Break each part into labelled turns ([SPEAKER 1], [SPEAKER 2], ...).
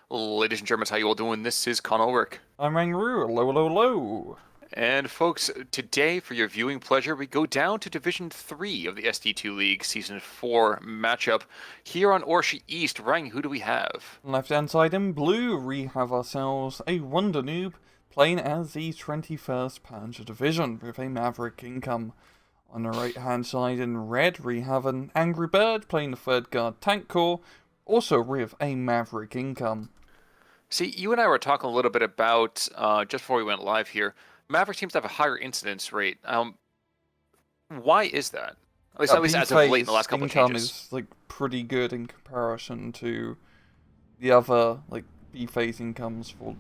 [SPEAKER 1] Ladies and Germans, how you all doing? This is Con Ulrich.
[SPEAKER 2] I'm Angry, low, low, low.
[SPEAKER 1] And folks, today for your viewing pleasure, we go down to Division 3 of the SD2 League Season 4 matchup. Here on Orshi East, Rang, who do we have?
[SPEAKER 2] Left hand side in blue, we have ourselves a Wonder Noob playing as the 21st Panzer Division with a Maverick income. On the right hand side in red, we have an AngryBird playing the 3rd Guard Tank Corps, also with a Maverick income.
[SPEAKER 1] See, you and I were talking a little bit about, just before we went live here, Maverick seems to have a higher incidence rate. Why is that? At least as of late in the
[SPEAKER 2] B-phase
[SPEAKER 1] last couple of
[SPEAKER 2] income
[SPEAKER 1] changes.
[SPEAKER 2] is pretty good in comparison to the other B-phase incomes for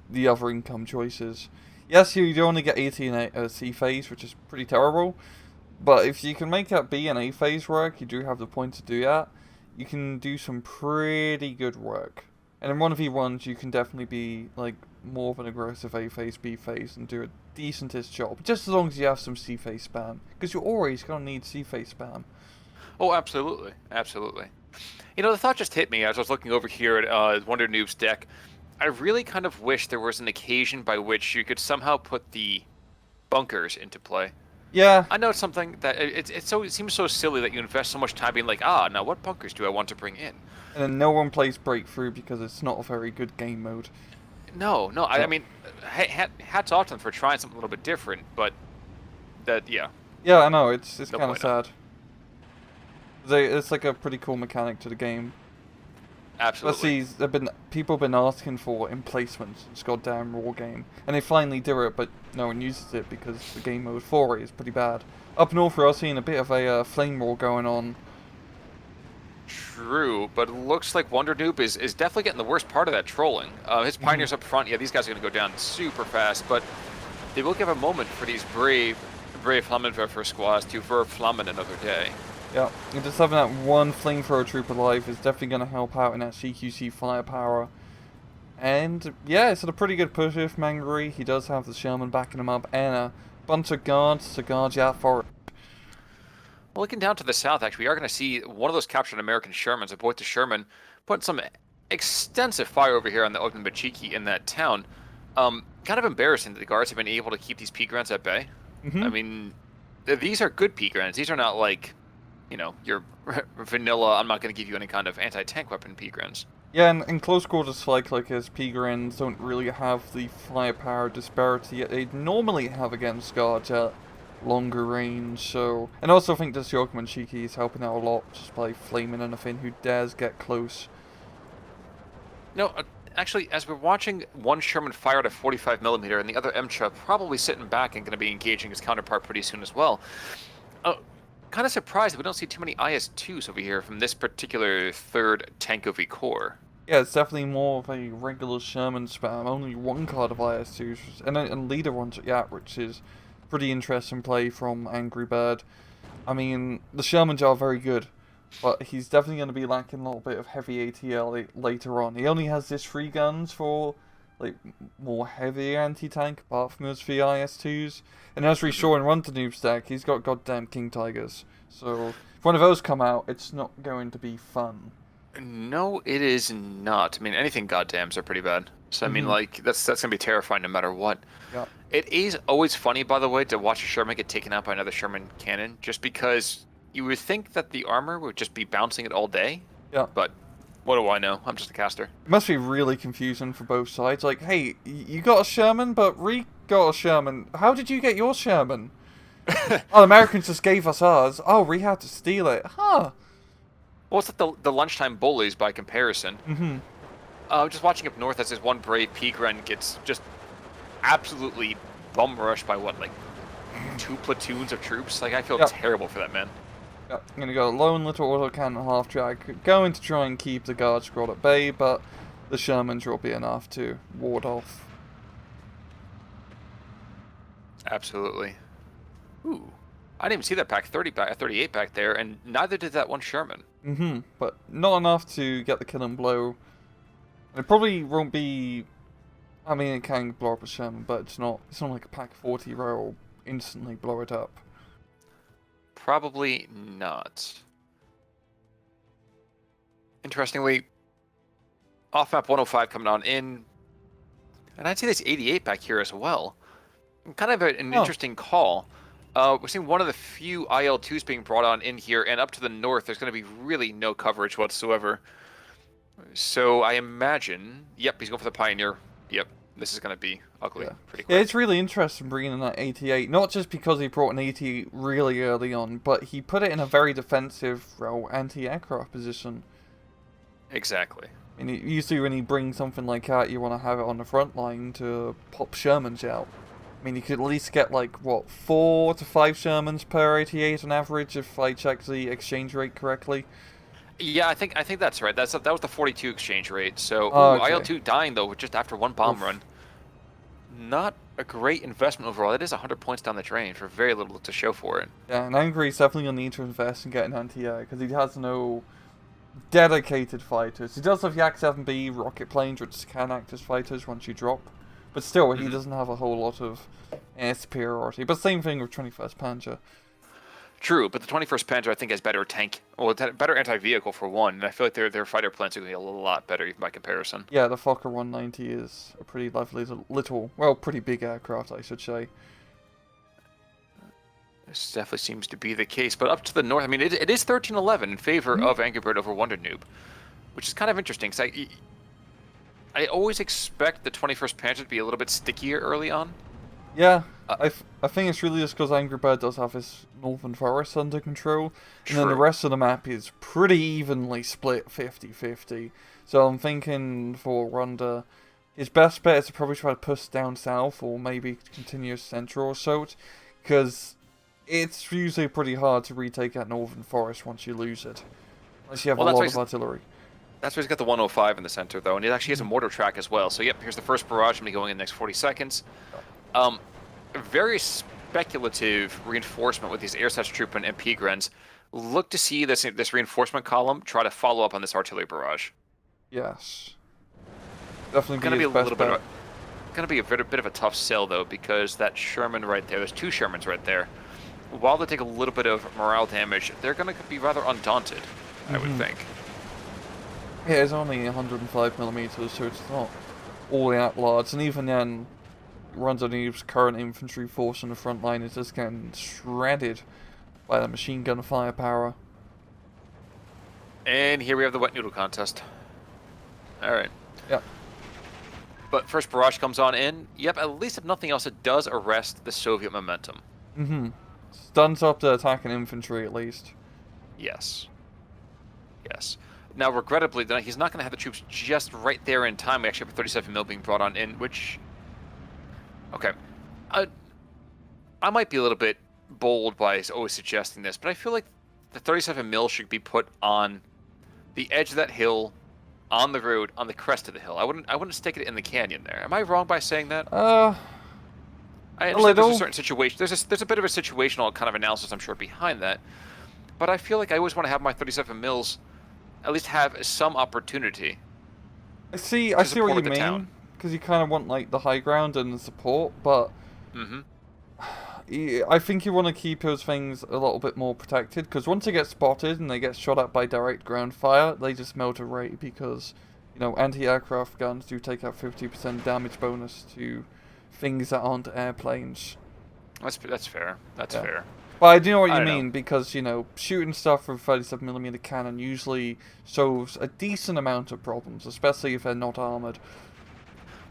[SPEAKER 2] the other income choices. Yes, you do only get 18 C phase, which is pretty terrible. But if you can make that B and A phase work, you do have the point to do that. You can do some pretty good work. And in 1v1s, you can definitely be more of an aggressive A phase, B phase, and do a decentish job. Just as long as you have some C phase spam, because you're always gonna need C phase spam.
[SPEAKER 1] Oh, absolutely. Absolutely. You know, the thought just hit me as I was looking over here at Wonder Noob's deck. I really kind of wish there was an occasion by which you could somehow put the bunkers into play.
[SPEAKER 2] Yeah,
[SPEAKER 1] I know it's something that it seems so silly that you invest so much time being like, now what bunkers do I want to bring in?
[SPEAKER 2] and then no one plays Breakthrough because it's not a very good game mode.
[SPEAKER 1] No, no. I
[SPEAKER 2] Yep.
[SPEAKER 1] mean, hats off to them for trying something a little bit different, but yeah,
[SPEAKER 2] Yeah, I know, it's
[SPEAKER 1] no
[SPEAKER 2] kind of
[SPEAKER 1] point. No.
[SPEAKER 2] sad. It's like a pretty cool mechanic to the game.
[SPEAKER 1] Absolutely.
[SPEAKER 2] Especially, people have been asking for emplacements in this goddamn Raw game, and they finally do it, but no one uses it because the game mode for it is pretty bad. Up north, we're seeing a bit of a flame war going on.
[SPEAKER 1] True, but it looks like Wonder Noob is definitely getting the worst part of that trolling. His Pioneers up front, yeah, these guys are going to go down super fast, but they will give a moment for these brave Flammenwerfer squads to verflammen another day.
[SPEAKER 2] Yeah, and just having that one flamethrower troop alive is definitely going to help out in that CQC firepower. And yeah, it's a pretty good push with Mangry. He does have the Sherman backing him up, and a bunch of guards to guard you out for it.
[SPEAKER 1] Well, looking down to the south, actually, we are going to see one of those captured American Shermans, a boy to Sherman, putting some extensive fire over here on the Ognbachiki in that town. Kind of embarrassing that the guards have been able to keep these P-Grants at bay. I
[SPEAKER 2] Hmm.
[SPEAKER 1] mean, these are good P-Grants. These are not like, your vanilla, I'm not going to give you any kind of anti-tank weapon P-Grants.
[SPEAKER 2] Yeah, and in close quarters fight like his Pigrins don't really have the firepower disparity that they'd normally have against guards at longer range, so... And also I think this Yokeman Shiki is helping out a lot just by flaming anything who dares get close.
[SPEAKER 1] No, actually, as we're watching one Sherman fire at a 45mm and the other MCHA probably sitting back and going to be engaging his counterpart pretty soon as well. Kind of surprised that we don't see too many IS-2s over here from this particular 3rd Tankovy Corps.
[SPEAKER 2] Yeah, it's definitely more of a regular Sherman spam, only one card of IS-2s, and leader ones, yeah, which is pretty interesting play from Angry Bird. I mean, the Shermans are very good, but he's definitely going to be lacking a little bit of heavy ATL later on. He only has this 3 guns for more heavy anti-tank, apart from his VIS2s. And as we saw in Run to Noob Stack, he's got goddamn King Tigers. So if one of those come out, it's not going to be fun.
[SPEAKER 1] No, it is not. I mean, anything goddams are pretty bad. So I mean,
[SPEAKER 2] Hmm.
[SPEAKER 1] that's gonna be terrifying no matter what.
[SPEAKER 2] Yeah.
[SPEAKER 1] It is always funny, by the way, to watch a Sherman get taken out by another Sherman cannon, just because you would think that the armor would just be bouncing it all day.
[SPEAKER 2] Yeah.
[SPEAKER 1] But what do I know? I'm just a caster.
[SPEAKER 2] It must be really confusing for both sides. Like, hey, you got a Sherman, but Reek got a Sherman. How did you get your Sherman? Oh, the Americans just gave us ours. Oh, we had to steal it. Huh.
[SPEAKER 1] Well, it's like the lunchtime bullies by comparison.
[SPEAKER 2] Mm-hmm.
[SPEAKER 1] Just watching up north as this one brave Pigren gets just absolutely bum rushed by what, like 2 platoons of troops? Like, I feel
[SPEAKER 2] Yep.
[SPEAKER 1] terrible for that man.
[SPEAKER 2] Yep. I'm gonna go lone little autocannon half drag. Going to try and keep the guard squad at bay, but the Shermans will be enough to ward off.
[SPEAKER 1] Absolutely. Ooh. I didn't even see that pack 30 back, 38 back there, and neither did that one Sherman.
[SPEAKER 2] Mm-hmm. But not enough to get the killing blow. And it probably won't be. I mean, it can blow up a Sherman, but it's not. It's not like a pack 40 where it'll instantly blow it up.
[SPEAKER 1] Probably not. Interestingly, Off map 105 coming on in. And I'd say there's 88 back here as well. Kind of an interesting call. We're seeing one of the few IL-2s being brought on in here, and up to the north, there's going to be really no coverage whatsoever. So I imagine, yep, he's going for the Pioneer. Yep, this is going to be ugly pretty quick.
[SPEAKER 2] Yeah, it's really interesting bringing in that 88, not just because he brought an 88 really early on, but he put it in a very defensive anti-aircraft position.
[SPEAKER 1] Exactly.
[SPEAKER 2] And usually when you bring something like that, you want to have it on the front line to pop Shermans out. I mean, you could at least get, like, what, 4 to 5 Shermans per 88 on average, if I check the exchange rate correctly.
[SPEAKER 1] Yeah, I think that's right. That was the 42 exchange rate. So
[SPEAKER 2] Okay.
[SPEAKER 1] IL-2 dying though just after one bomb run. Not a great investment overall. It is 100 points down the drain for very little to show for it.
[SPEAKER 2] Yeah, and Angry's definitely going to need to invest in getting anti-air, because he has no dedicated fighters. He does have Yak 7B rocket planes, which can act as fighters once you drop. But still, he doesn't have a whole lot of air superiority. But same thing with 21st Panzer.
[SPEAKER 1] True, but the 21st Panzer I think has better tank, well, better anti-vehicle for one, and I feel like their fighter planes are going to be a lot better even by comparison.
[SPEAKER 2] Yeah, the Fokker 190 is a pretty lovely little, well, pretty big aircraft, I should say.
[SPEAKER 1] This definitely seems to be the case, but up to the north, I mean, it is 13-11 in favor of AngryBird over Wondern00b, which is kind of interesting, because I always expect the 21st Panzer to be a little bit stickier early on.
[SPEAKER 2] Yeah, I think it's really just because AngryBird does have his northern forest under control, and then the rest of the map is pretty evenly split 50-50. So I'm thinking for Wonder, his best bet is to probably try to push down south, or maybe continue a central assault, because it's usually pretty hard to retake that northern forest once you lose it, unless you have a lot of artillery.
[SPEAKER 1] That's why he's got the 105 in the center, though, and he actually has a mortar track as well. So, yep, here's the first barrage. I'm going to be going in the next 40 seconds. Very speculative reinforcement with these air such troop and MP grens. Look to see this reinforcement column try to follow up on this artillery barrage.
[SPEAKER 2] Yes, definitely
[SPEAKER 1] going to be a little bit. Going to be a bit of a tough sell though, because that Sherman right there. There's 2 Shermans right there. While they take a little bit of morale damage, they're going to be rather undaunted, I would think.
[SPEAKER 2] Yeah, it's only 105mm, so it's not all that large, and even then, Wondern00b's current infantry force on the front line is just getting shredded by the machine gun firepower.
[SPEAKER 1] And here we have the wet noodle contest. Alright.
[SPEAKER 2] Yep.
[SPEAKER 1] But first barrage comes on in. Yep, at least if nothing else, it does arrest the Soviet momentum.
[SPEAKER 2] Stuns up the attacking infantry at least.
[SPEAKER 1] Yes. Yes. Now, regrettably, he's not going to have the troops just right there in time. We actually have a 37mm being brought on in, which... Okay. I might be a little bit bold by always suggesting this, but I feel like the 37mm should be put on the edge of that hill, on the road, on the crest of the hill. I wouldn't stick it in the canyon there. Am I wrong by saying that? I understand there's a certain situation. There's a bit of a situational kind of analysis, I'm sure, behind that. But I feel like I always want to have my 37mm at least have some opportunity.
[SPEAKER 2] I see what you mean, because you kind of want like the high ground and the support, but I think you want to keep those things a little bit more protected, because once they get spotted and they get shot at by direct ground fire, they just melt away, because, you know, anti-aircraft guns do take out 50% damage bonus to things that aren't airplanes.
[SPEAKER 1] That's fair. That's fair.
[SPEAKER 2] But I do know what you mean, because, you know, shooting stuff with a 37mm cannon usually solves a decent amount of problems, especially if they're not armored.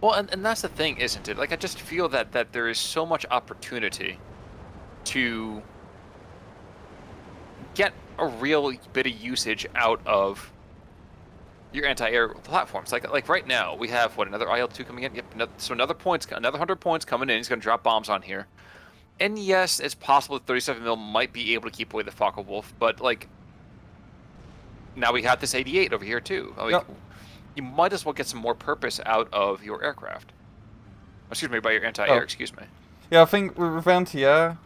[SPEAKER 1] Well, and that's the thing, isn't it? Like, I just feel that there is so much opportunity to get a real bit of usage out of your anti-air platforms. Like right now, we have, what, another IL-2 coming in? Yep, so another 100 points coming in. He's going to drop bombs on here. And yes, it's possible that 37mm might be able to keep away the Focke-Wulf, but, like, now we have this 88 over here, too. Like, you might as well get some more purpose out of your aircraft. Excuse me, by your anti-air, excuse me.
[SPEAKER 2] Yeah, I think with anti-air,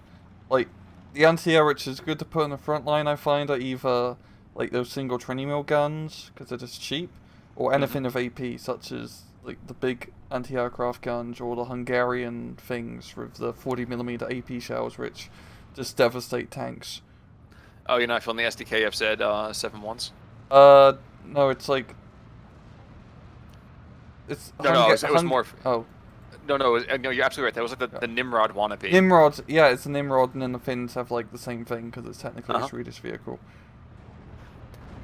[SPEAKER 2] like, the anti-air which is good to put in the front line, I find, are either, like, those single 20mm guns, because they're just cheap, or anything of AP, such as, like, the big anti-aircraft guns, or the Hungarian things with the 40mm AP shells, which just devastate tanks.
[SPEAKER 1] Oh, you're not feeling the SDK FZ 7.1s?
[SPEAKER 2] No, it's like... it's
[SPEAKER 1] No, it was more.
[SPEAKER 2] Oh,
[SPEAKER 1] No, you're absolutely right. That was like the Nimrod wannabe.
[SPEAKER 2] Nimrod. Yeah, it's a Nimrod, and then the Finns have like the same thing because it's technically a
[SPEAKER 1] Uh-huh.
[SPEAKER 2] Swedish vehicle.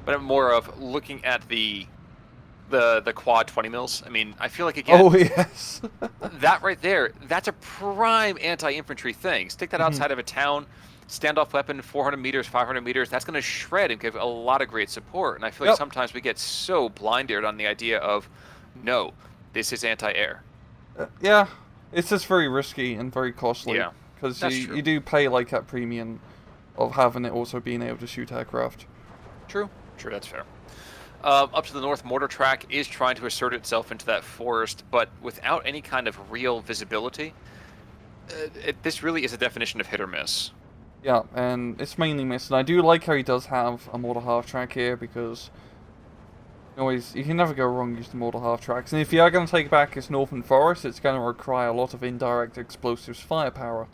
[SPEAKER 1] But I'm more of looking at the quad 20 mils. I mean, I feel like again.
[SPEAKER 2] Oh yes.
[SPEAKER 1] That right there, that's a prime anti-infantry thing. Stick that outside of a town, standoff weapon, 400 meters, 500 meters. That's going to shred and give a lot of great support. And I feel like sometimes we get so blinded on the idea of, no, this is anti-air.
[SPEAKER 2] Yeah, it's just very risky and very costly.
[SPEAKER 1] Yeah,
[SPEAKER 2] because
[SPEAKER 1] that's
[SPEAKER 2] you
[SPEAKER 1] true.
[SPEAKER 2] do pay like that premium of having it also being able to shoot aircraft.
[SPEAKER 1] True, that's fair. Up to the north, mortar track is trying to assert itself into that forest, but without any kind of real visibility. This really is a definition of hit or miss.
[SPEAKER 2] Yeah, and it's mainly missed. And I do like how he does have a mortar half track here because you can never go wrong using mortar half tracks. And if you are going to take back his northern forest, it's going to require a lot of indirect explosives firepower.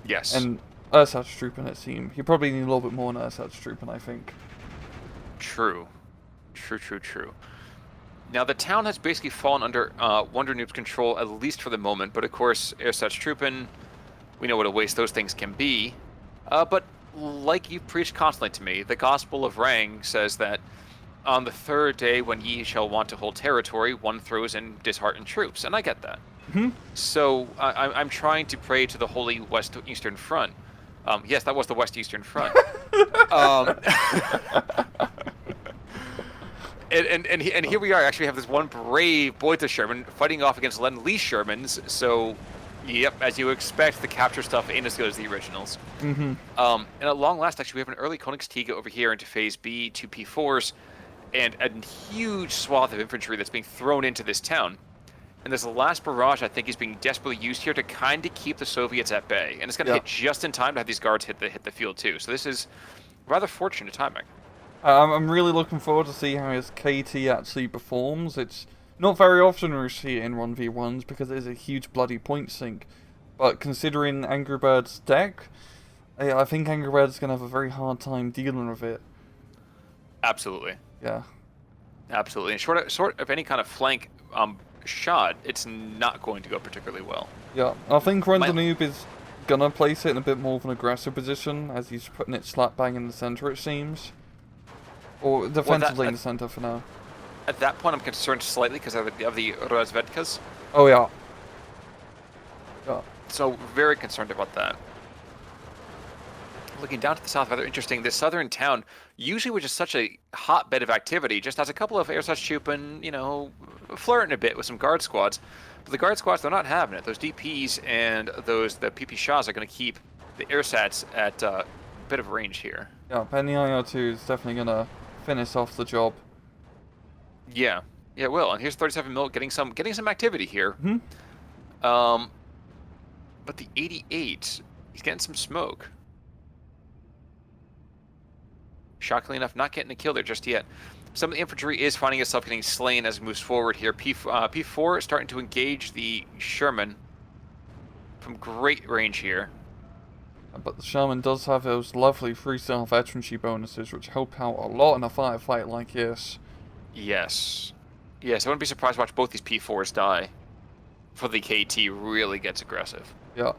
[SPEAKER 1] Yes.
[SPEAKER 2] And Ersatztruppen, it seems. You probably need a little bit more than Ersatztruppen, I think.
[SPEAKER 1] True. Now, the town has basically fallen under Wondern00b's control, at least for the moment. But of course, Ersatztruppen, we know what a waste those things can be. But like you've preached constantly to me, the Gospel of Rang says that on the third day, when ye shall want to hold territory, one throws in disheartened troops, and I get that. So I'm trying to pray to the Holy West Eastern Front. Yes, that was the West Eastern Front. And here we are. Actually, have this one brave Botha Sherman fighting off against Lend-Lease Shermans. So, yep, as you expect, the capture stuff ain't as good as the originals. And at long last, actually, we have an early Königstiege over here into Phase B, 2 P4s, and a huge swath of infantry that's being thrown into this town. And this last barrage, I think, is being desperately used here to kind of keep the Soviets at bay. And it's going to hit just in time to have these guards hit the field, too. So this is rather fortunate timing.
[SPEAKER 2] I'm really looking forward to see how his KT actually performs. It's not very often we see it in 1v1s because it is a huge bloody point sink. But considering AngryBird's deck, I think AngryBird's going to have a very hard time dealing with it.
[SPEAKER 1] Absolutely.
[SPEAKER 2] Yeah.
[SPEAKER 1] Absolutely. And short of any kind of flank shot, it's not going to go particularly well.
[SPEAKER 2] Yeah, I think Wondern00b is going to place it in a bit more of an aggressive position as he's putting it slap bang in the center, it seems. Or defensively in the center for now.
[SPEAKER 1] At that point, I'm concerned slightly because of the Razvedkas.
[SPEAKER 2] Oh, yeah. Yeah.
[SPEAKER 1] So, very concerned about that. Looking down to the south, rather interesting. This southern town, usually which is such a hotbed of activity, just has a couple of Ersatztruppen, flirting a bit with some guard squads. But the guard squads, they're not having it. Those DPs and the PP Shahs are going to keep the Ersats at a bit of range here.
[SPEAKER 2] Yeah, Penny IR2 is definitely going to finish off the job.
[SPEAKER 1] Yeah, it will. And here's 37 mil getting some activity here. But the 88, he's getting some smoke. Shockingly enough, not getting a kill there just yet. Some of the infantry is finding itself getting slain as it moves forward here. P4 is starting to engage the Sherman from great range here.
[SPEAKER 2] But the Sherman does have those lovely 3-star veterancy bonuses, which help out a lot in a firefight like this.
[SPEAKER 1] Yes, I wouldn't be surprised to watch both these P4s die before the KT really gets aggressive.
[SPEAKER 2] Yeah.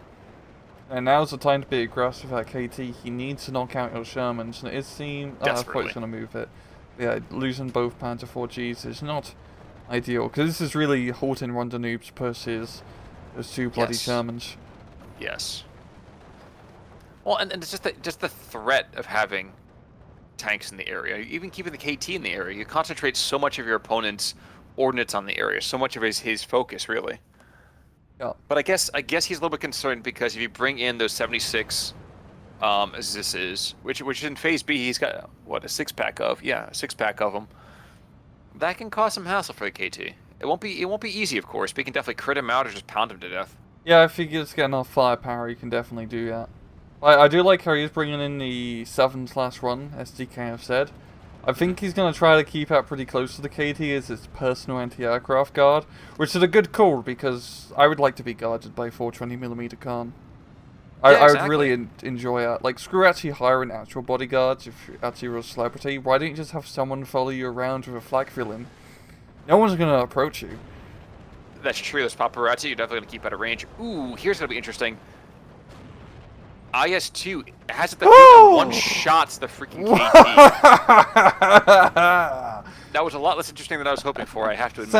[SPEAKER 2] And now's the time to be aggressive at KT. He needs to knock out your Shermans, and it seems... I thought he's going to move it. Yeah, losing both Panther 4Gs is not ideal, because this is really halting Wondern00b's pushes. Those two bloody Shermans.
[SPEAKER 1] Yes. Well, and it's just the threat of having tanks in the area, even keeping the KT in the area. You concentrate so much of your opponent's ordnance on the area, so much of his focus, really.
[SPEAKER 2] Yeah.
[SPEAKER 1] But I guess he's a little bit concerned because if you bring in those 76 as this is, which in Phase B he's got what, a 6-pack of? Yeah, a 6-pack of them. That can cause some hassle for the KT. It won't be easy, of course, but you can definitely crit him out or just pound him to death.
[SPEAKER 2] Yeah, if he gets enough firepower, you can definitely do that. I do like how he's bringing in the 7/1, as DK have said. I think he's going to try to keep out pretty close to the KT as his personal anti-aircraft guard, which is a good call because I would like to be guarded by 420mm Khan. I would really enjoy it. Like, screw actually hiring actual bodyguards if you're actually a celebrity. Why don't you just have someone follow you around with a flak villain? No one's going to approach you.
[SPEAKER 1] That's true. Those paparazzi, you're definitely going to keep out of range. Ooh, here's going to be interesting. IS-2 has it the field and one-shots the freaking KT. That was a lot less interesting than I was hoping for, I have to admit.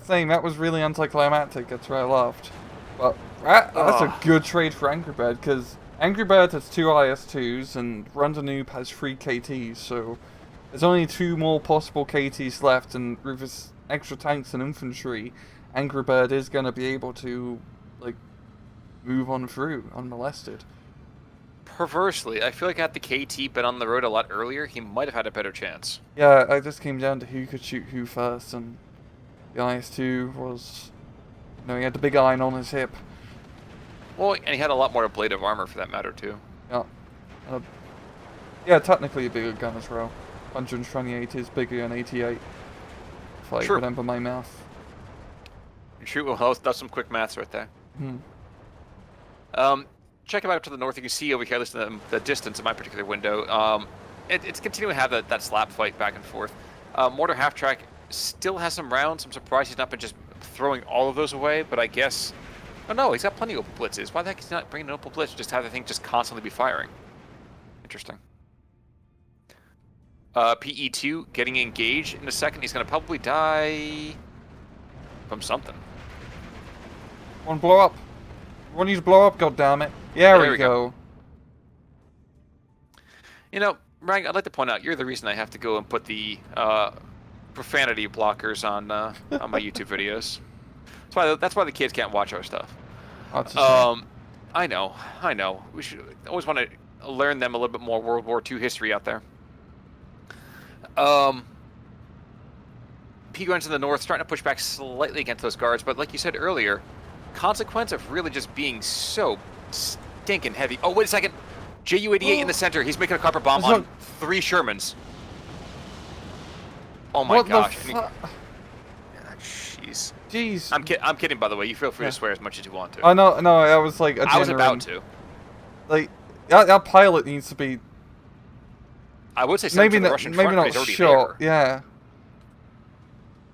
[SPEAKER 2] Same. That was really anticlimactic. That's what I loved. But that's a good trade for AngryBird, because AngryBird has 2 IS-2s and Wondern00b has 3 KTs, so there's only 2 more possible KTs left, and with his extra tanks and infantry, AngryBird is going to be able to, like, move on through unmolested.
[SPEAKER 1] Perversely, I feel like had the KT been on the road a lot earlier, he might have had a better chance.
[SPEAKER 2] Yeah, it just came down to who could shoot who first, and the IS-2 was, he had the big iron on his hip.
[SPEAKER 1] Well, and he had a lot more blade of armor for that matter, too.
[SPEAKER 2] Yeah. Yeah, technically a bigger gun as well. 128 is bigger than 88, if I remember my math.
[SPEAKER 1] True, well, that's some quick maths right there. Check out to the north, you can see over here, listen to the distance in my particular window. It's continuing to have that slap fight back and forth. Mortar half-track still has some rounds. I'm surprised he's not been just throwing all of those away, but I guess... Oh no, he's got plenty of open blitzes. Why the heck is he not bringing an open blitz? Just have the thing just constantly be firing. Interesting. PE2 getting engaged in a second. He's going to probably die from something.
[SPEAKER 2] One blow up. One needs to blow up, goddammit. Yeah, there we go.
[SPEAKER 1] You know, Rang, I'd like to point out, you're the reason I have to go and put the profanity blockers on my YouTube videos. That's why the kids can't watch our stuff. I know. We should always want to learn them a little bit more World War II history out there. P going to the north, starting to push back slightly against those guards, but like you said earlier, consequence of really just being so stinking heavy. Oh, wait a second. Ju-88 in the center. He's making a carpet bomb on 3 Shermans. Oh my gosh. Jeez. I'm kidding, by the way. You feel free to swear as much as you want to.
[SPEAKER 2] I know, I was like a
[SPEAKER 1] I was about to.
[SPEAKER 2] Like, that pilot needs to be...
[SPEAKER 1] I would say something to the Russian front, but he's already there.
[SPEAKER 2] Yeah.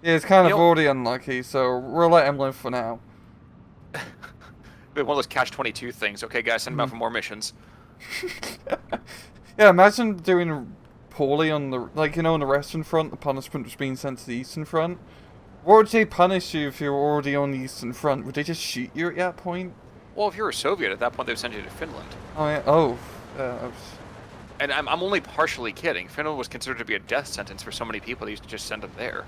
[SPEAKER 2] Yeah, it's kind of already unlucky, so we'll let him live for now.
[SPEAKER 1] One of those catch-22 things. Okay, guys, send him out for more missions.
[SPEAKER 2] Yeah, imagine doing poorly on the, on the Western Front, the punishment was being sent to the Eastern Front. What would they punish you if you were already on the Eastern Front? Would they just shoot you at that point?
[SPEAKER 1] Well, if you were a Soviet at that point, they would send you to Finland.
[SPEAKER 2] Oh, yeah.
[SPEAKER 1] And I'm only partially kidding. Finland was considered to be a death sentence for so many people, they used to just send them there.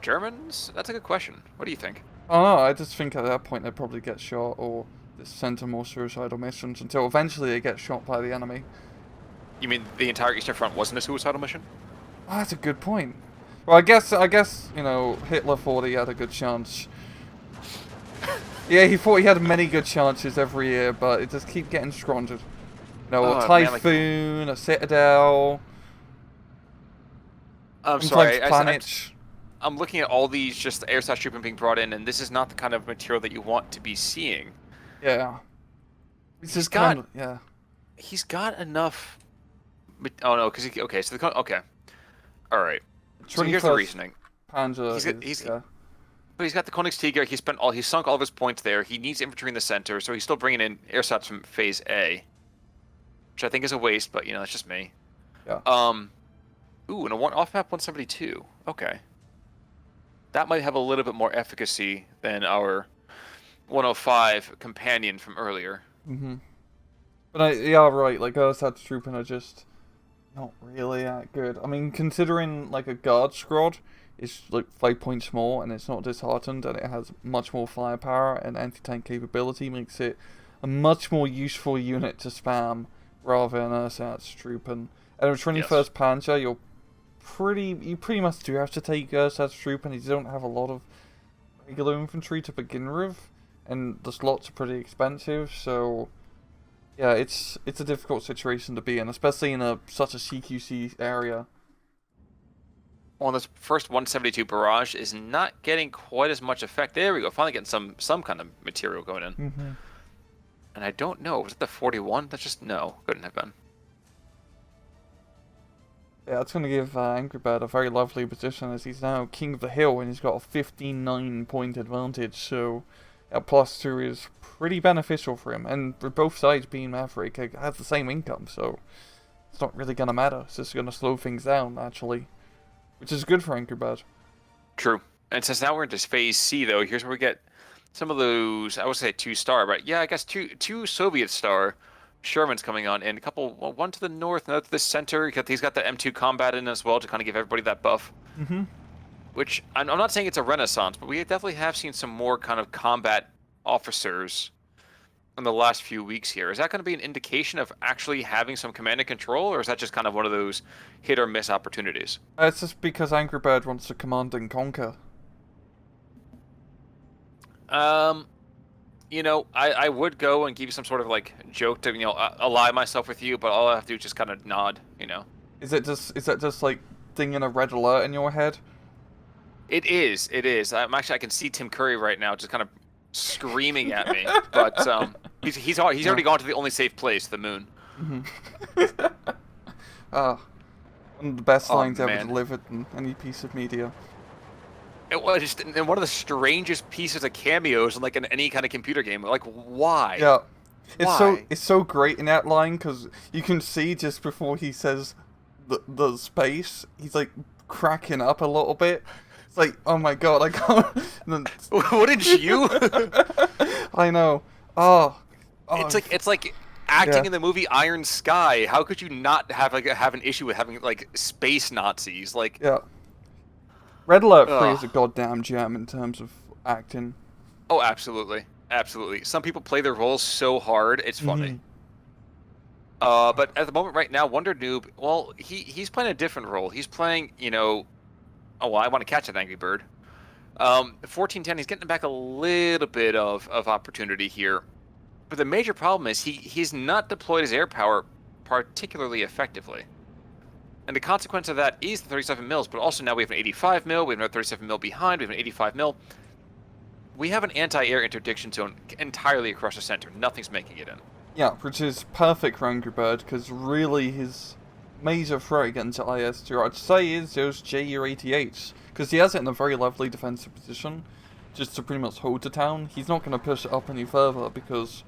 [SPEAKER 1] Germans? That's a good question. What do you think?
[SPEAKER 2] Oh no, I just think at that point they'd probably get shot or just sent to more suicidal missions until eventually they get shot by the enemy.
[SPEAKER 1] You mean the entire Eastern Front wasn't a suicidal mission?
[SPEAKER 2] Oh, that's a good point. Well, I guess, Hitler thought he had a good chance. Yeah, he thought he had many good chances every year, but it just keep getting squandered. A Typhoon, a Citadel...
[SPEAKER 1] I'm sorry, I'm looking at all these just air slash trooping being brought in, and this is not the kind of material that you want to be seeing.
[SPEAKER 2] Yeah.
[SPEAKER 1] He's got enough... Oh no, because okay. Alright. So here's the reasoning.
[SPEAKER 2] Panzer
[SPEAKER 1] But he's got the Königstiger, he's sunk all of his points there, he needs infantry in the center, so he's still bringing in air shots from Phase A. Which I think is a waste, but that's just me.
[SPEAKER 2] Yeah.
[SPEAKER 1] Ooh, and a off-map 172. Okay. That might have a little bit more efficacy than our 105 companion from earlier.
[SPEAKER 2] But yeah, right, Ersatz trooping are just not really that good. I mean, considering a guard squad is 5 points more and it's not disheartened and it has much more firepower and anti-tank capability, makes it a much more useful unit to spam rather than Ersatz trooping. And with 21st Panzer, you pretty much do have to take Ersatz trooping. You don't have a lot of regular infantry to begin with, and the slots are pretty expensive, so yeah, it's a difficult situation to be in, especially in such a CQC area.
[SPEAKER 1] Well, this first 172 barrage is not getting quite as much effect. There we go, finally getting some kind of material going in. And I don't know, was it the 41? That's just, no, couldn't have been.
[SPEAKER 2] Yeah, it's going to give AngryBird a very lovely position as he's now king of the hill and he's got a 15-9 point advantage. So a +2 is pretty beneficial for him. And for both sides being Maverick, it has the same income, so it's not really going to matter. It's just going to slow things down, actually, which is good for AngryBird.
[SPEAKER 1] True. And since now we're into phase C, though, here's where we get some of those, I would say 2-star, but yeah, I guess two Soviet star Shermans coming on, and a couple, well, one to the north, another to the center. He's got the M2 combat in as well to kind of give everybody that buff.
[SPEAKER 2] Mm-hmm.
[SPEAKER 1] Which, I'm not saying it's a renaissance, but we definitely have seen some more kind of combat officers in the last few weeks here. Is that going to be an indication of actually having some command and control, or is that just kind of one of those hit or miss opportunities?
[SPEAKER 2] It's just because AngryBird wants to command and conquer.
[SPEAKER 1] You know, I would go and give you some sort of like joke to, ally myself with you, but all I have to do is just kind of nod,
[SPEAKER 2] Is that just like dinging a red alert in your head?
[SPEAKER 1] It is. I can see Tim Curry right now just kind of screaming at me, but he's already gone to the only safe place, the moon.
[SPEAKER 2] Mm-hmm. One of the best lines ever
[SPEAKER 1] man.
[SPEAKER 2] delivered in any piece of media.
[SPEAKER 1] It was just and one of the strangest pieces of cameos in like in any kind of computer game. Like, why?
[SPEAKER 2] Yeah,
[SPEAKER 1] Why?
[SPEAKER 2] it's so great in that line because you can see just before he says the space, he's like cracking up a little bit. It's like, oh my god, I can't.
[SPEAKER 1] Wouldn't you?
[SPEAKER 2] I know. Oh,
[SPEAKER 1] It's like acting
[SPEAKER 2] Yeah.
[SPEAKER 1] in the movie Iron Sky. How could you not have an issue with having like space Nazis? Like,
[SPEAKER 2] yeah. Red Alert 3
[SPEAKER 1] ugh.
[SPEAKER 2] is a goddamn gem in terms of acting.
[SPEAKER 1] Oh, absolutely, absolutely. Some people play their roles so hard, it's funny. But at the moment, right now, Wondern00b, well, he's playing a different role. He's playing, oh, well, I want to catch that Angry Bird. 1410, he's getting back a little bit of opportunity here. But the major problem is he's not deployed his air power particularly effectively. And the consequence of that is the 37 mils, but also now we have an 85 mil, we have another 37 mil behind, we have an 85 mil. We have an anti-air interdiction zone entirely across the center. Nothing's making it in.
[SPEAKER 2] Yeah, which is perfect for AngryBird, because really his major threat against IS-2, I'd say, is those JU-88s, because he has it in a very lovely defensive position, just to pretty much hold the town. He's not going to push it up any further, because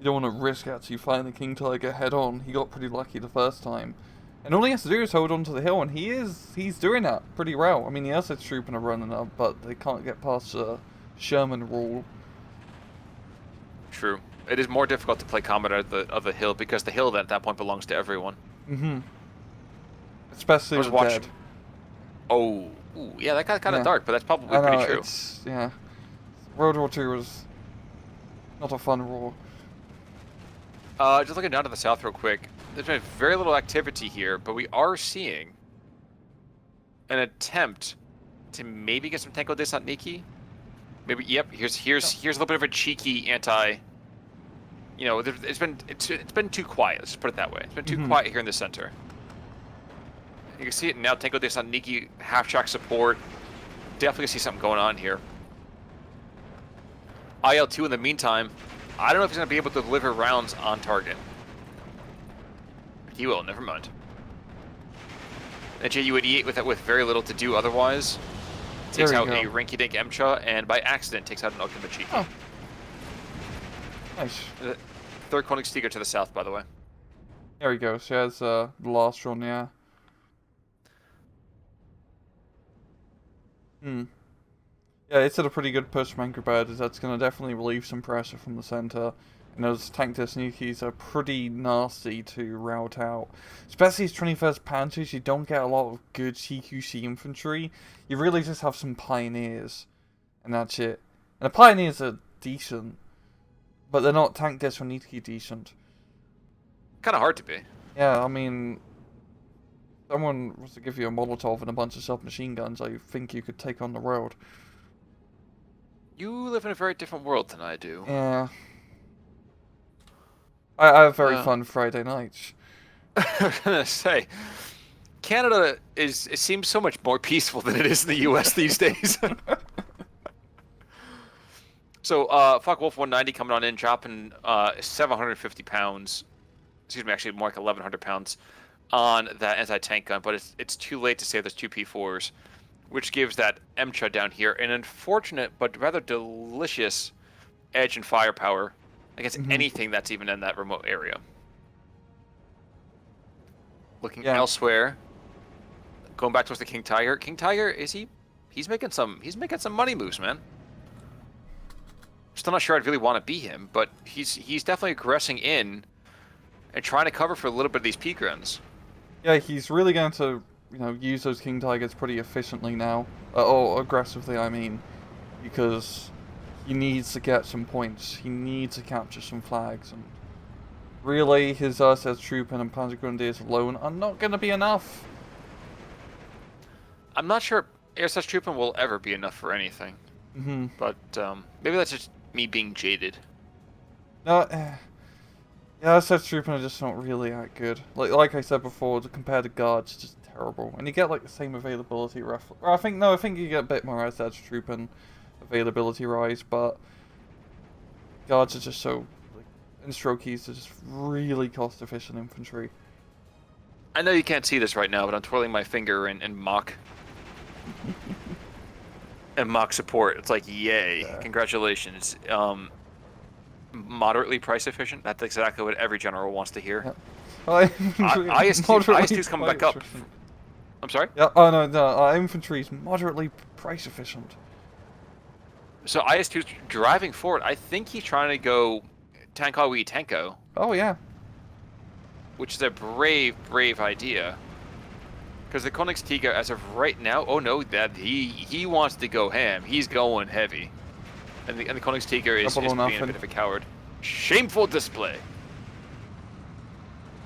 [SPEAKER 2] you don't want to risk actually fighting the King Tiger head-on. He got pretty lucky the first time. And all he has to do is hold on to the hill, and he's doing that pretty well. I mean, he has a troop and a running up, but they can't get past the Sherman rule.
[SPEAKER 1] True. It is more difficult to play combat of the hill, because the hill at that point belongs to everyone.
[SPEAKER 2] Mm-hmm. Especially with dead.
[SPEAKER 1] Oh, ooh, yeah, that got kind of dark, but that's probably
[SPEAKER 2] I know,
[SPEAKER 1] pretty true.
[SPEAKER 2] Yeah. World War II was not a fun war.
[SPEAKER 1] Just looking down to the south real quick, there's been very little activity here, but we are seeing an attempt to maybe get some Tango Desantniki. Maybe, yep. Here's a little bit of a cheeky anti. It's been too quiet. Let's just put it that way. It's been too quiet here in the center. You can see it now. Tango Desantniki half-track support. Definitely see something going on here. IL-2 in the meantime, I don't know if he's going to be able to deliver rounds on target. He will, never mind. And JU-88 with very little to do otherwise. Takes out a rinky-dink MCHA, and by accident takes out an Okamachi.
[SPEAKER 2] Oh. Nice.
[SPEAKER 1] Third Koenigsegger to the south, by the way.
[SPEAKER 2] There he goes. He has the last run, yeah. Yeah, it's at a pretty good push from AngryBird, as that's going to definitely relieve some pressure from the center. And those tank Desnukis are pretty nasty to rout out. Especially his 21st Panthers, you don't get a lot of good CQC infantry. You really just have some Pioneers. And that's it. And the Pioneers are decent. But they're not tank Desnukis decent.
[SPEAKER 1] Kind of hard to be.
[SPEAKER 2] Yeah, I mean, someone was to give you a Molotov and a bunch of submachine guns, I think you could take on the world.
[SPEAKER 1] You live in a very different world than I do.
[SPEAKER 2] Yeah. I have very fun Friday nights.
[SPEAKER 1] I was gonna say, Canada it seems so much more peaceful than it is in the U.S. these days. So, Focke-Wulf 190 coming on in, dropping 750 pounds. Excuse me, actually more like 1,100 pounds. on that anti-tank gun, but it's too late to save those two P4s, which gives that MCHA down here an unfortunate but rather delicious edge and firepower against anything that's even in that remote area. Looking elsewhere, going back towards the King Tiger. King Tiger, is he? He's making some money moves, man. Still not sure I'd really want to be him, but he's definitely aggressing in and trying to cover for a little bit of these peak runs.
[SPEAKER 2] Yeah, he's really going to, use those King Tigers pretty efficiently now, or aggressively, I mean, because he needs to get some points. He needs to capture some flags, and really, his SS Troop and Panzer Grenadiers alone are not going to be enough.
[SPEAKER 1] I'm not sure SS Trooping will ever be enough for anything. But maybe that's just me being jaded.
[SPEAKER 2] No, yeah, SS Trooping are just not really that good. Like I said before, compared to Guards, it's just terrible. And you get like the same availability roughly. I think you get a bit more SS Trooping availability rise, but Guards are just so, and Strokies are just really cost efficient infantry.
[SPEAKER 1] I know you can't see this right now, but I'm twirling my finger in mock. And mock support. It's like, yay. Congratulations. Moderately price efficient. That's exactly what every general wants to hear. IS-2's coming back up. I'm sorry?
[SPEAKER 2] Yeah, oh no, infantry is moderately price efficient.
[SPEAKER 1] So IS-2's driving forward. I think he's trying to go Tanko we Tanko.
[SPEAKER 2] Oh yeah.
[SPEAKER 1] Which is a brave idea. Because the Königstiger, as of right now, oh no, that he wants to go ham. He's going heavy. And the Königstiger is being a bit of a coward. Shameful display.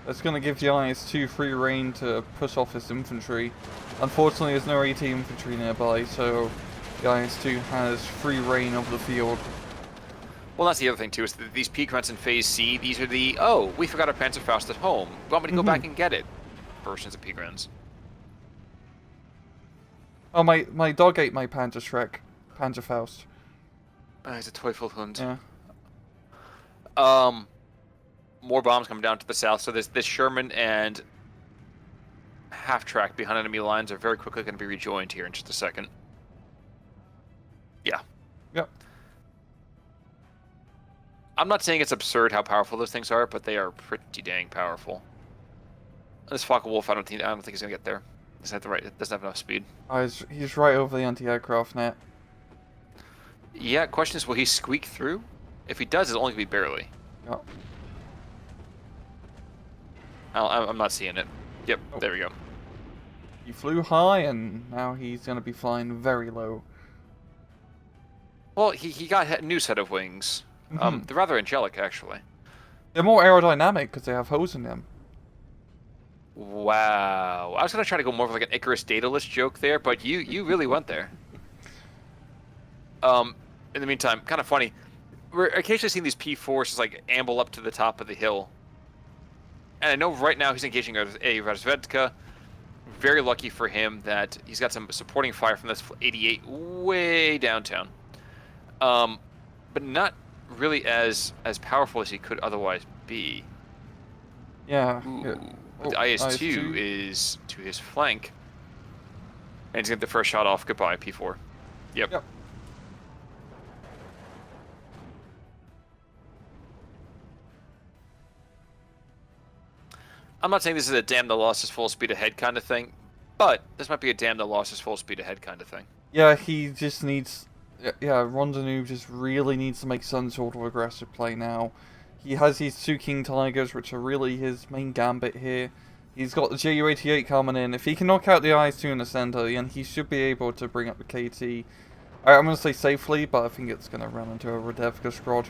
[SPEAKER 2] That's going to give the IS-2 free reign to push off his infantry. Unfortunately, there's no AT infantry nearby, so the IS-2 has free reign of the field.
[SPEAKER 1] Well, that's the other thing, too, is that these peak runs in Phase C, these are the, oh, we forgot our Panzerfaust at home. Want me to go back and get it? Versions of peak runs.
[SPEAKER 2] Oh, my dog ate my Panzerfaust.
[SPEAKER 1] He's a Teufelhund.
[SPEAKER 2] Yeah.
[SPEAKER 1] More bombs coming down to the south, so this Sherman and half-track behind enemy lines are very quickly going to be rejoined here in just a second. Yeah.
[SPEAKER 2] Yep.
[SPEAKER 1] I'm not saying it's absurd how powerful those things are, but they are pretty dang powerful. This Focke-Wulf, I don't think he's going to get there. Doesn't have enough speed.
[SPEAKER 2] Oh, he's right over the anti-aircraft net.
[SPEAKER 1] Yeah, question is, will he squeak through? If he does, it'll only be barely.
[SPEAKER 2] Yep.
[SPEAKER 1] I'm not seeing it. Yep, there we go.
[SPEAKER 2] He flew high, and now he's going to be flying very low.
[SPEAKER 1] Well, he got a new set of wings. They're rather angelic, actually.
[SPEAKER 2] They're more aerodynamic because they have hose in them.
[SPEAKER 1] Wow. I was going to try to go more of like an Icarus Daedalus joke there, but you really went there. In the meantime, kind of funny. We're occasionally seeing these P4s just like amble up to the top of the hill. And I know right now he's engaging a Razvedka. Very lucky for him that he's got some supporting fire from this 88 way downtown. But not really as powerful as he could otherwise be.
[SPEAKER 2] Yeah.
[SPEAKER 1] The IS-2 is to his flank. And he's going to get the first shot off. Goodbye, P4. Yep. I'm not saying this is a damn the loss is full speed ahead kind of thing, but this might be a damn the loss is full speed ahead kind of thing.
[SPEAKER 2] Yeah, he just needs... Yeah, Wondern00b just really needs to make some sort of aggressive play now. He has these two King Tigers, which are really his main gambit here. He's got the Ju-88 coming in. If he can knock out the IS-2 in the center, then he should be able to bring up the KT. I'm going to say safely, but I think it's going to run into a Radevka squad.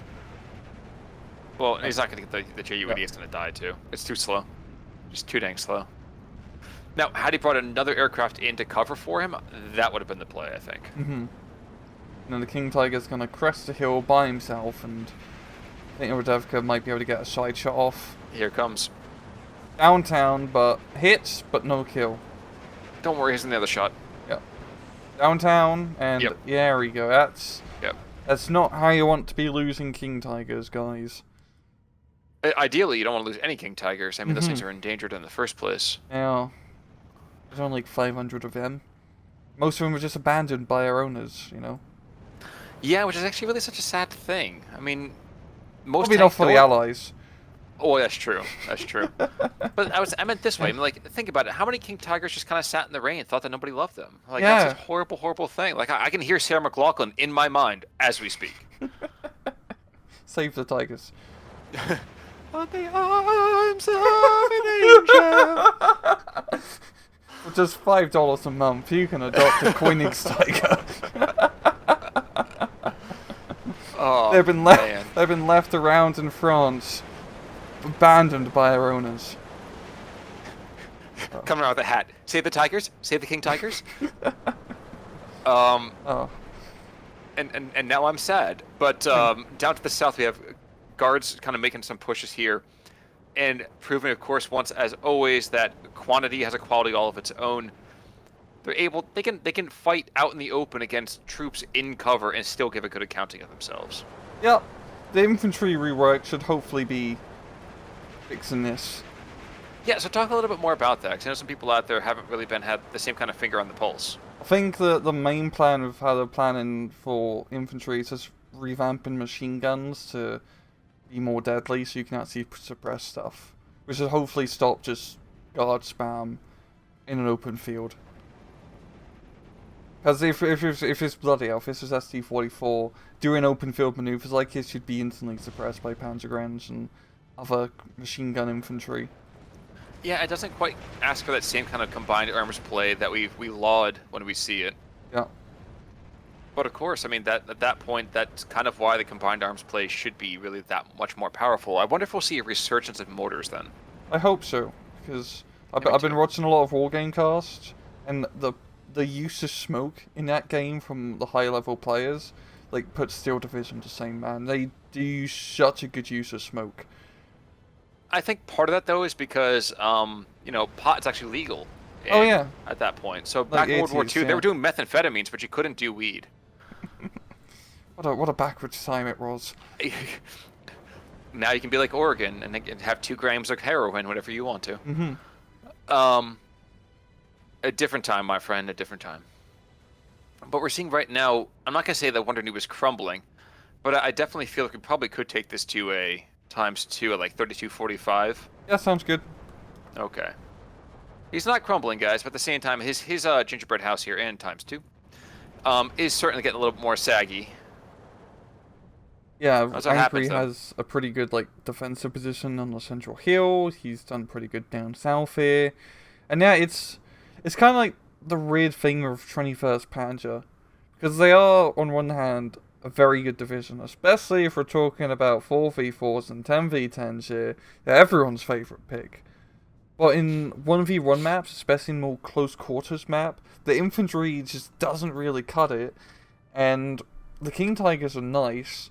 [SPEAKER 1] Well, he's not going to get the Ju-88, it's going to die too. It's too slow. Just too dang slow. Now, had he brought another aircraft in to cover for him, that would have been the play, I think.
[SPEAKER 2] And then the King Tiger's going to crest the hill by himself, and I think Radevka might be able to get a side shot off.
[SPEAKER 1] Here it comes.
[SPEAKER 2] Downtown, but hits, but no kill.
[SPEAKER 1] Don't worry, he's in the other shot.
[SPEAKER 2] Yep. Downtown, and yeah, there we go. That's not how you want to be losing King Tigers, guys.
[SPEAKER 1] Ideally, you don't want to lose any king tigers. I mean, those things
[SPEAKER 2] Mm-hmm.
[SPEAKER 1] are endangered in the first place.
[SPEAKER 2] Yeah. There's only like 500 of them. Most of them were just abandoned by our owners, you know?
[SPEAKER 1] Yeah, which is actually really such a sad thing. I mean, most
[SPEAKER 2] Probably not
[SPEAKER 1] tanks
[SPEAKER 2] for the
[SPEAKER 1] don't.
[SPEAKER 2] allies.
[SPEAKER 1] Oh, that's true. That's true. But I meant this way. I mean, like, think about it. How many king tigers just kind of sat in the rain and thought that nobody loved them? Like, that's a
[SPEAKER 2] Yeah.
[SPEAKER 1] horrible, horrible thing. Like, I can hear Sarah McLachlan in my mind as we speak.
[SPEAKER 2] Save the tigers.
[SPEAKER 1] On the arms of an angel.
[SPEAKER 2] For just $5 a month, you can adopt a Koenig's tiger.
[SPEAKER 1] Oh,
[SPEAKER 2] they've been
[SPEAKER 1] man.
[SPEAKER 2] They've been left around in France, abandoned by our owners.
[SPEAKER 1] Coming out with a hat. Save the tigers. Save the king tigers. Um,
[SPEAKER 2] Oh,
[SPEAKER 1] and now I'm sad. But down to the south, we have guards kind of making some pushes here, and proving, of course, once as always, that quantity has a quality all of its own. They can fight out in the open against troops in cover and still give a good accounting of themselves.
[SPEAKER 2] yep. The infantry rework should hopefully be fixing this.
[SPEAKER 1] Yeah, so talk a little bit more about that, because I know some people out there haven't really had the same kind of finger on the pulse.
[SPEAKER 2] I think the main plan of how they're planning for infantry is just revamping machine guns to be more deadly, so you can actually suppress stuff, which should hopefully stop just guard spam in an open field. Because if it's bloody hell, if this was ST-44, doing open field maneuvers like this should be instantly suppressed by Panzergrens and other machine gun infantry.
[SPEAKER 1] Yeah, it doesn't quite ask for that same kind of combined arms play that we laud when we see it.
[SPEAKER 2] Yeah.
[SPEAKER 1] But of course, I mean, that at that point, that's kind of why the combined arms play should be really that much more powerful. I wonder if we'll see a resurgence of mortars then.
[SPEAKER 2] I hope so, because
[SPEAKER 1] Yeah, me
[SPEAKER 2] I've been
[SPEAKER 1] too.
[SPEAKER 2] watching a lot of Wargame casts, and the use of smoke in that game from the high level players, like, puts Steel Division to shame, man. They do such a good use of smoke.
[SPEAKER 1] I think part of that though is because pot's actually legal.
[SPEAKER 2] Oh, yeah.
[SPEAKER 1] At that point, so
[SPEAKER 2] Like
[SPEAKER 1] back in World War
[SPEAKER 2] 80s,
[SPEAKER 1] II, they
[SPEAKER 2] yeah.
[SPEAKER 1] were doing methamphetamines, but you couldn't do weed.
[SPEAKER 2] What a backwards time it was.
[SPEAKER 1] Now you can be like Oregon and have 2 grams of heroin whenever you want to.
[SPEAKER 2] Mm-hmm.
[SPEAKER 1] A different time, my friend, a different time. But we're seeing right now, I'm not going to say that Wondern00b is crumbling, but I definitely feel like we probably could take this to a ×2 at like 3245.
[SPEAKER 2] Yeah, sounds good.
[SPEAKER 1] Okay. He's not crumbling, guys, but at the same time, his gingerbread house here, and ×2, is certainly getting a little bit more saggy.
[SPEAKER 2] Yeah,
[SPEAKER 1] That's what happens,
[SPEAKER 2] Angry
[SPEAKER 1] though.
[SPEAKER 2] has a pretty good like defensive position on the central hill. He's done pretty good down south here, and yeah, it's kind of like the weird thing with 21st Panzer, because they are on one hand a very good division, especially if we're talking about 4v4s and 10v10s here. They're everyone's favorite pick. But in 1v1 maps, especially in more close quarters map, the infantry just doesn't really cut it, and the King Tigers are nice,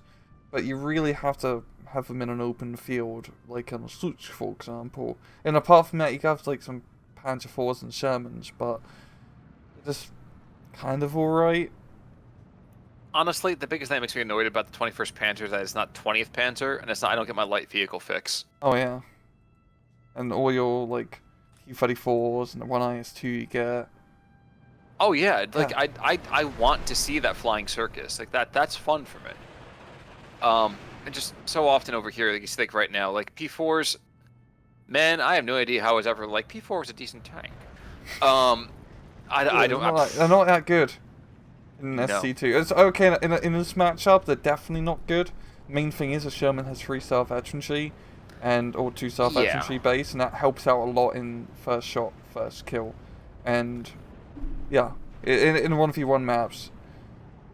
[SPEAKER 2] but you really have to have them in an open field, like on a Sluch, for example. And apart from that, you have like some Panzer IVs and Shermans, but they're just kind of alright.
[SPEAKER 1] Honestly, the biggest thing that makes me annoyed about the 21st Panzer is that it's not 20th Panzer, and it's not. I don't get my light vehicle fix.
[SPEAKER 2] Oh yeah. And all your like T-34s and the 1IS-2 you get.
[SPEAKER 1] Oh yeah, like
[SPEAKER 2] Yeah.
[SPEAKER 1] I want to see that flying circus. Like that's fun for me. And just so often over here, like you see, like right now, like P4s. Man, I have no idea how I was ever like P4 was a decent tank. I don't.
[SPEAKER 2] They're not that good in
[SPEAKER 1] No.
[SPEAKER 2] SC2. It's okay in this matchup. They're definitely not good. Main thing is a Sherman has 3-star veterancy, or 2-star
[SPEAKER 1] Yeah.
[SPEAKER 2] veterancy base, and that helps out a lot in first shot, first kill, and yeah, in 1v1 maps,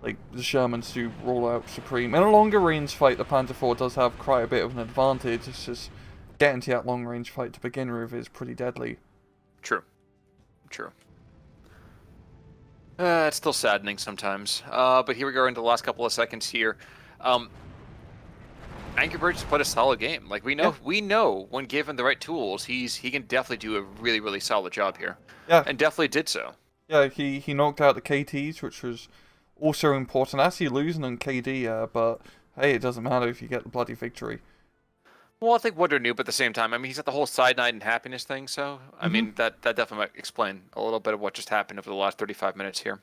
[SPEAKER 2] like the Shermans do roll out supreme. In a longer range fight, the Panther 4 does have quite a bit of an advantage. It's just getting to that long range fight to begin with is pretty deadly.
[SPEAKER 1] True. It's still saddening sometimes. But here we go into the last couple of seconds here. AngryBird just played a solid game. Like we know when given the right tools, he can definitely do a really, really solid job here.
[SPEAKER 2] Yeah.
[SPEAKER 1] And definitely did so.
[SPEAKER 2] Yeah, he knocked out the KTs, which was also important. Actually losing on KD, but hey, it doesn't matter if you get the bloody victory.
[SPEAKER 1] Well, I think Wondern00b at the same time. I mean, he's got the whole side night and happiness thing, so I
[SPEAKER 2] Mm-hmm.
[SPEAKER 1] mean that definitely might explain a little bit of what just happened over the last 35 minutes here.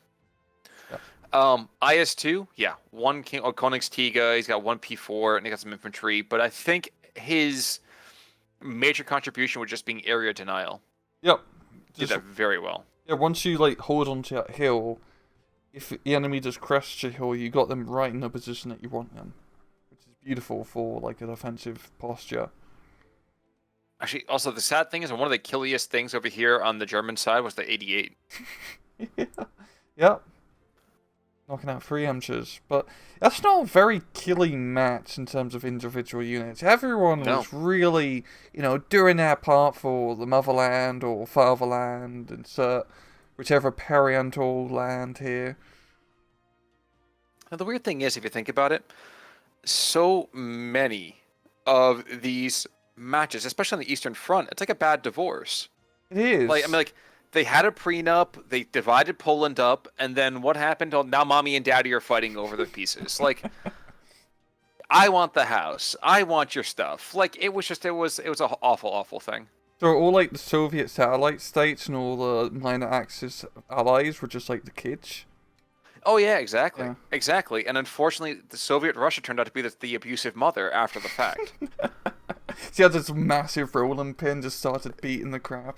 [SPEAKER 2] Yep.
[SPEAKER 1] IS-2, yeah, one King Koenigstiga, he's got one P4, and he got some infantry, but I think his major contribution was just being area denial.
[SPEAKER 2] Yep.
[SPEAKER 1] Did
[SPEAKER 2] Just
[SPEAKER 1] that very well.
[SPEAKER 2] yeah, once you like hold onto that hill, if the enemy just crests your hill, you got them right in the position that you want them, which is beautiful for like an offensive posture.
[SPEAKER 1] Actually, also the sad thing is, one of the killiest things over here on the German side was the 88.
[SPEAKER 2] Yeah. Yep. Knocking out 3 Emchers, but that's not a very killing match in terms of individual units. Everyone
[SPEAKER 1] No.
[SPEAKER 2] was really, doing their part for the motherland or fatherland, insert whichever parental land here.
[SPEAKER 1] Now, the weird thing is, if you think about it, so many of these matches, especially on the Eastern Front, it's like a bad divorce.
[SPEAKER 2] It is.
[SPEAKER 1] Like, I mean, like, they had a prenup, they divided Poland up, and then what happened? Oh, now mommy and daddy are fighting over the pieces. Like, I want the house. I want your stuff. Like, it was an awful, awful thing.
[SPEAKER 2] So all like the Soviet satellite states and all the minor Axis allies were just like the kids.
[SPEAKER 1] Oh, yeah, exactly.
[SPEAKER 2] Yeah.
[SPEAKER 1] Exactly. And unfortunately, the Soviet Russia turned out to be the abusive mother after the fact.
[SPEAKER 2] She had this massive rolling pin, just started beating the crap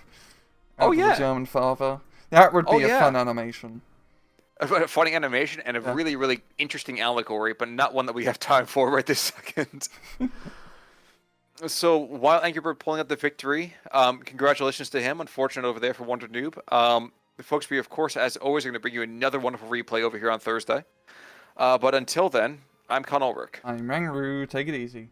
[SPEAKER 2] out
[SPEAKER 1] Oh,
[SPEAKER 2] of
[SPEAKER 1] yeah.
[SPEAKER 2] the German father. That would be
[SPEAKER 1] Oh,
[SPEAKER 2] a
[SPEAKER 1] yeah.
[SPEAKER 2] fun animation.
[SPEAKER 1] A funny animation and a really, really interesting allegory, but not one that we have time for right this second. So while AngryBird pulling out the victory, congratulations to him. Unfortunate over there for Wondern00b. Folks, we of course, as always, are going to bring you another wonderful replay over here on Thursday. But until then, I'm Con Ulrich.
[SPEAKER 2] I'm Rangru, take it easy.